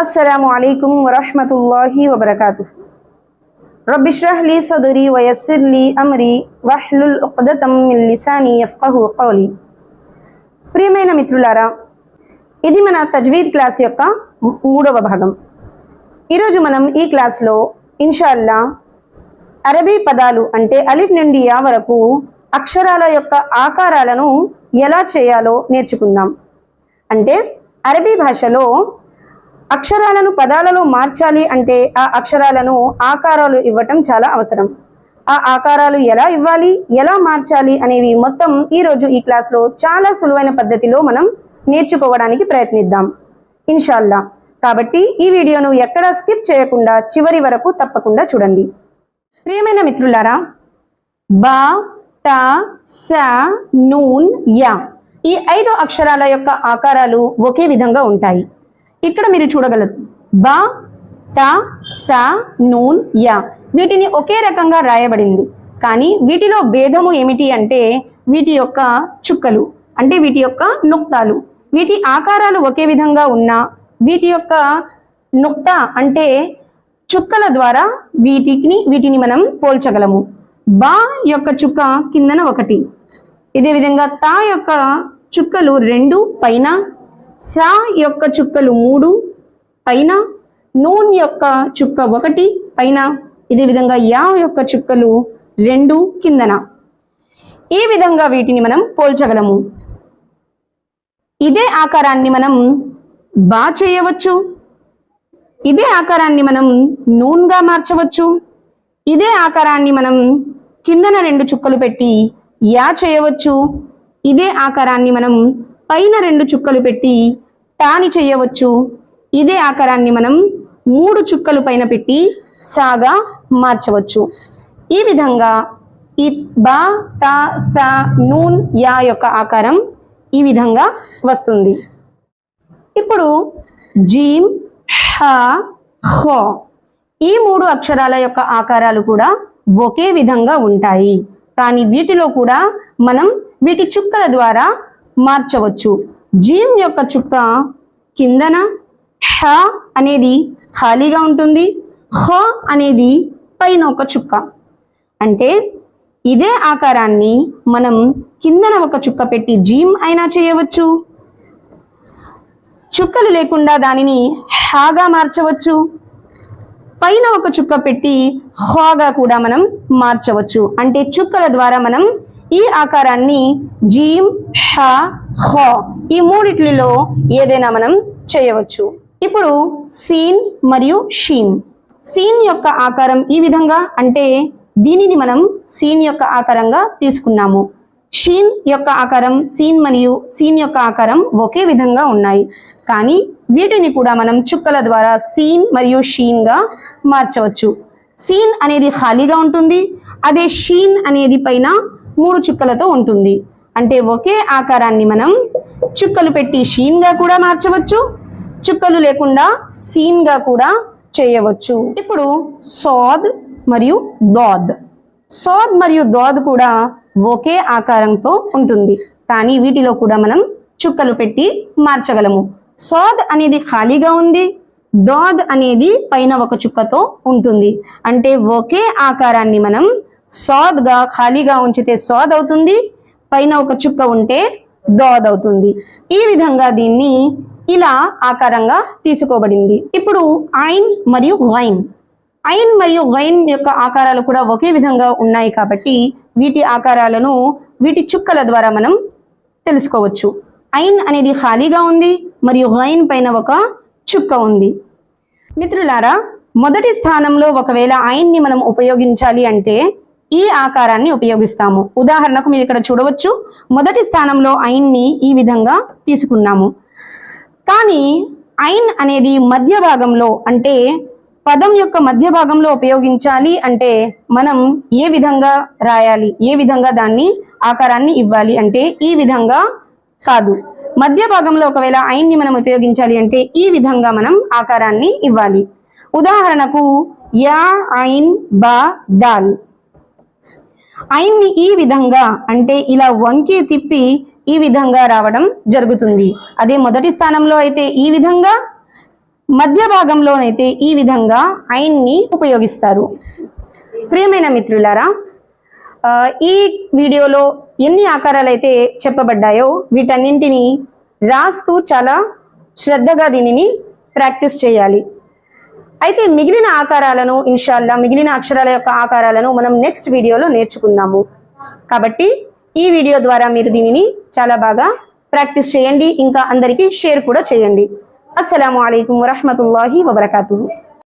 अस्सलामु अलैकुम वरहमतुल्लाहि वबरकातुह। रब्बि इश्रह ली सदरी वयस्सिर ली अमरी वह్లుల్ ఉక్దతం మిన్ లిసానీ యఫ్కహు కౌలీ। ప్రియమైన మిత్రులారా, ఇది మన తజ్వీద్ క్లాస్ యొక్క 3వ భాగం. ఈరోజు మనం ఈ క్లాస్లో ఇన్షాల్లా అరబీ పదాలు అంటే అలిఫ్ నుండి యా వరకు అక్షరాల యొక్క ఆకారాలను ఎలా చేయాలో నేర్చుకుందాం. అంటే అరబీ భాషలో అక్షరాలను పదాలలో మార్చాలి అంటే ఆ అక్షరాలను ఆకారాలు ఇవ్వటం చాలా అవసరం. ఆ ఆకారాలు ఎలా ఇవ్వాలి, ఎలా మార్చాలి అనేవి మొత్తం ఈరోజు ఈ క్లాస్లో చాలా సులువైన పద్ధతిలో మనం నేర్చుకోవడానికి ప్రయత్నిద్దాం ఇన్షాల్లా. కాబట్టి ఈ వీడియోను ఎక్కడా స్కిప్ చేయకుండా చివరి వరకు తప్పకుండా చూడండి. ప్రియమైన మిత్రులారా, బా, తా, సా, నూన్, యా ఈ 5 అక్షరాల యొక్క ఆకారాలు ఒకే విధంగా ఉంటాయి. ఇక్కడ మీరు చూడగలరు బా, తా, సా, నూన్, యా వీటిని ఒకే రకంగా రాయబడింది. కానీ వీటిలో భేదము ఏమిటి అంటే వీటి యొక్క చుక్కలు అంటే వీటి యొక్క నుక్తాలు. వీటి ఆకారాలు ఒకే విధంగా ఉన్నా వీటి యొక్క నుక్తా అంటే చుక్కల ద్వారా వీటిని మనం పోల్చగలము. బా యొక్క చుక్క కిందన 1, ఇదే విధంగా తా యొక్క చుక్కలు 2 పైన, సా యొక్క చుక్కలు 3 పైన, నూన్ యొక్క చుక్క 1 పైన, ఇదే విధంగా యా యొక్క చుక్కలు 2 కిందన. ఈ విధంగా వీటిని మనం పోల్చగలము. ఇదే ఆకారాన్ని మనం బా చేయవచ్చు, ఇదే ఆకారాన్ని మనం నూన్గా మార్చవచ్చు, ఇదే ఆకారాన్ని మనం కిందన 2 చుక్కలు పెట్టి యా చేయవచ్చు, ఇదే ఆకారాన్ని మనం పైన 2 చుక్కలు పెట్టి టాని చేయవచ్చు, ఇదే ఆకారాన్ని మనం 3 చుక్కలు పైన పెట్టి సాగా మార్చవచ్చు. ఈ విధంగా ఈ బా, తా, సా, నూన్, యా యొక్క ఆకారం ఈ విధంగా వస్తుంది. ఇప్పుడు జీమ్, హా, ఖో ఈ 3 అక్షరాల యొక్క ఆకారాలు కూడా ఒకే విధంగా ఉంటాయి. కానీ వీటిలో కూడా మనం వీటి చుక్కల ద్వారా మార్చవచ్చు. జీమ్ యొక్క చుక్క కిందన, హ అనేది ఖాళీగా ఉంటుంది, ఖ అనేది పైన ఒక చుక్క. అంటే ఇదే ఆకారాన్ని మనం కిందన ఒక చుక్క పెట్టి జీమ్ అయినా చేయవచ్చు, చుక్కలు లేకుండా దానిని హాగా మార్చవచ్చు, పైన ఒక చుక్క పెట్టి ఖాగా కూడా మనం మార్చవచ్చు. అంటే చుక్కల ద్వారా మనం ఈ ఆకారాన్ని జీమ్, హా, ఖా ఈ 3 ఏదైనా మనం చేయవచ్చు. ఇప్పుడు సీన్ మరియు షీన్. సీన్ యొక్క ఆకారం ఈ విధంగా, అంటే దీనిని మనం సీన్ యొక్క ఆకారంగా తీసుకున్నాము. షీన్ యొక్క ఆకారం సీన్ మరియు సీన్ యొక్క ఆకారం ఒకే విధంగా ఉన్నాయి. కానీ వీటిని కూడా మనం చుక్కల ద్వారా సీన్ మరియు షీన్గా మార్చవచ్చు. సీన్ అనేది ఖాళీగా ఉంటుంది, అదే షీన్ అనేది పైన 3 చుక్కలతో ఉంటుంది. అంటే ఒకే ఆకారాన్ని మనం చుక్కలు పెట్టి షీన్గా కూడా మార్చవచ్చు, చుక్కలు లేకుండా సీన్గా కూడా చేయవచ్చు. ఇప్పుడు సోద్ మరియు దోద్. సోద్ మరియు దోద్ కూడా ఒకే ఆకారంతో ఉంటుంది. కానీ వీటిలో కూడా మనం చుక్కలు పెట్టి మార్చగలము. సోద్ అనేది ఖాళీగా ఉంది, దోద్ అనేది పైన ఒక చుక్కతో ఉంటుంది. అంటే ఒకే ఆకారాన్ని మనం సోద్గా ఖాళీగా ఉంచితే సోద్ అవుతుంది, పైన ఒక చుక్క ఉంటే దోద్ అవుతుంది. ఈ విధంగా దీన్ని ఇలా ఆకారంగా తీసుకోబడింది. ఇప్పుడు ఐన్ మరియు గైన్. ఐన్ మరియు గైన్ యొక్క ఆకారాలు కూడా ఒకే విధంగా ఉన్నాయి కాబట్టి వీటి ఆకారాలను వీటి చుక్కల ద్వారా మనం తెలుసుకోవచ్చు. ఐన్ అనేది ఖాళీగా ఉంది మరియు గైన్ పైన ఒక చుక్క ఉంది. మిత్రులారా, మొదటి స్థానంలో ఒకవేళ ఐన్ని మనం ఉపయోగించాలి అంటే ఈ ఆకారాన్ని ఉపయోగిస్తాము. ఉదాహరణకు మీరు ఇక్కడ చూడవచ్చు, మొదటి స్థానంలో ఐన్ని ఈ విధంగా తీసుకున్నాము. కానీ ఐన్ అనేది మధ్య భాగంలో అంటే పదం యొక్క మధ్య భాగంలో ఉపయోగించాలి అంటే మనం ఏ విధంగా రాయాలి, ఏ విధంగా దాన్ని ఆకారాన్ని ఇవ్వాలి అంటే ఈ విధంగా కాదు. మధ్య భాగంలో ఒకవేళ ఐన్ని మనం ఉపయోగించాలి అంటే ఈ విధంగా మనం ఆకారాన్ని ఇవ్వాలి. ఉదాహరణకు యా, ఐన్, బా, దాల్. ఐన్ని ఈ విధంగా అంటే ఇలా వంకి తిప్పి ఈ విధంగా రావడం జరుగుతుంది. అదే మొదటి స్థానంలో అయితే ఈ విధంగా, మధ్య భాగంలోనైతే ఈ విధంగా ఐన్ని ఉపయోగిస్తారు. ప్రియమైన మిత్రులారా, ఈ వీడియోలో ఎన్ని ఆకారాలు అయితే చెప్పబడ్డాయో వీటన్నింటినీ రాస్తూ చాలా శ్రద్ధగా దీనిని ప్రాక్టీస్ చేయాలి. అయితే మిగిలిన ఆకారాలను ఇన్షాల్లా, మిగిలిన అక్షరాల యొక్క ఆకారాలను మనం నెక్స్ట్ వీడియోలో నేర్చుకుందాము. కాబట్టి ఈ వీడియో ద్వారా మీరు దీనిని చాలా బాగా ప్రాక్టీస్ చేయండి, ఇంకా అందరికీ షేర్ కూడా చేయండి. అస్సలాము అలైకుం వరహ్మతుల్లాహి వబరకాతుహు.